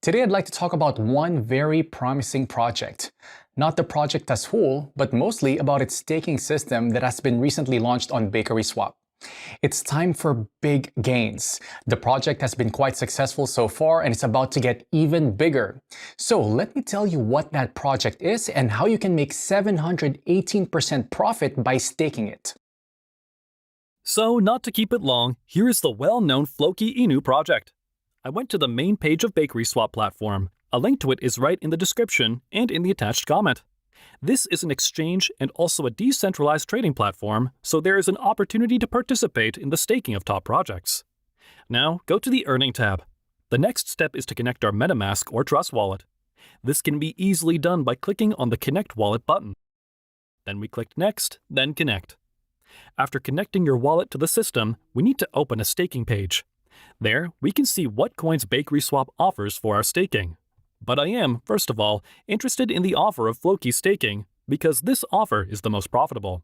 Today I'd like to talk about one very promising project. Not the project as whole, but mostly about its staking system that has been recently launched on BakerySwap. It's time for big gains. The project has been quite successful so far and it's about to get even bigger. So let me tell you what that project is and how you can make 718% profit by staking it. So, not to keep it long, here is the well-known FLOKI INU project. I went to the main page of BakerySwap platform. A link to it is right in the description and in the attached comment. This is an exchange and also a decentralized trading platform, so there is an opportunity to participate in the staking of top projects. Now, go to the Earning tab. The next step is to connect our MetaMask or Trust wallet. This can be easily done by clicking on the Connect Wallet button. Then we click Next, then Connect. After connecting your wallet to the system, we need to open a staking page. There, we can see what coins BakerySwap offers for our staking. But I am, first of all, interested in the offer of FLOKI staking because this offer is the most profitable.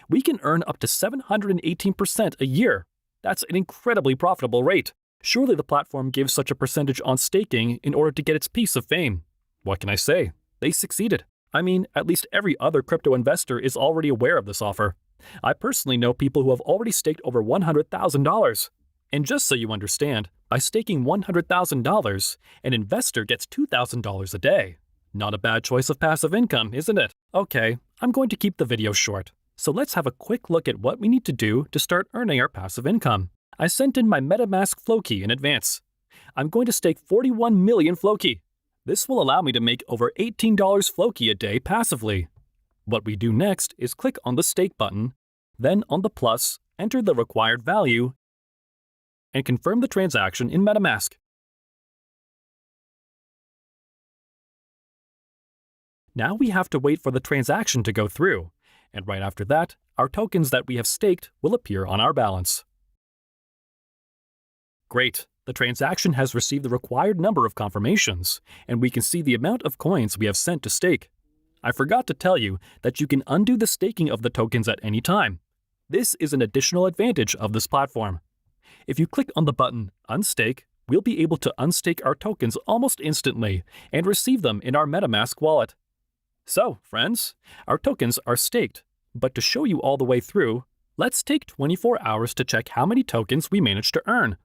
We can earn up to 718% a year. That's an incredibly profitable rate. Surely the platform gives such a percentage on staking in order to get its piece of fame. What can I say? They succeeded. I mean, at least every other crypto investor is already aware of this offer. I personally know people who have already staked over $100,000. And just so you understand, by staking $100,000, an investor gets $2,000 a day. Not a bad choice of passive income, isn't it? Okay, I'm going to keep the video short. So let's have a quick look at what we need to do to start earning our passive income. I sent in my MetaMask FLOKI in advance. I'm going to stake 41 million FLOKI. This will allow me to make over $18 FLOKI a day passively. What we do next is click on the Stake button, then on the plus, enter the required value, and confirm the transaction in MetaMask. Now we have to wait for the transaction to go through, and right after that, our tokens that we have staked will appear on our balance. Great! The transaction has received the required number of confirmations, and we can see the amount of coins we have sent to stake. I forgot to tell you that you can undo the staking of the tokens at any time. This is an additional advantage of this platform. If you click on the button Unstake, we'll be able to unstake our tokens almost instantly and receive them in our MetaMask wallet. So, friends, our tokens are staked, but to show you all the way through, let's take 24 hours to check how many tokens we managed to earn.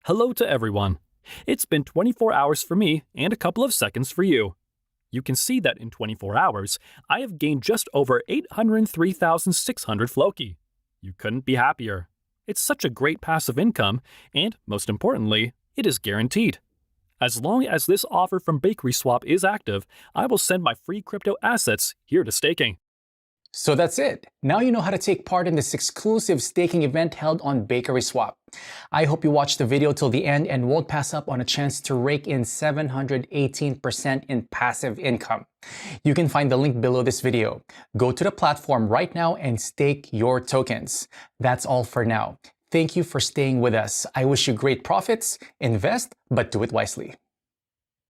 Hello to everyone. It's been 24 hours for me and a couple of seconds for you. You can see that in 24 hours, I have gained just over 803,600 FLOKI. You couldn't be happier. It's such a great passive income, and most importantly, it is guaranteed. As long as this offer from BakerySwap is active, I will send my free crypto assets here to staking. So that's it. Now you know how to take part in this exclusive staking event held on BakerySwap. I hope you watched the video till the end and won't pass up on a chance to rake in 718% in passive income. You can find the link below this video. Go to the platform right now and stake your tokens. That's all for now. Thank you for staying with us. I wish you great profits. Invest, but do it wisely.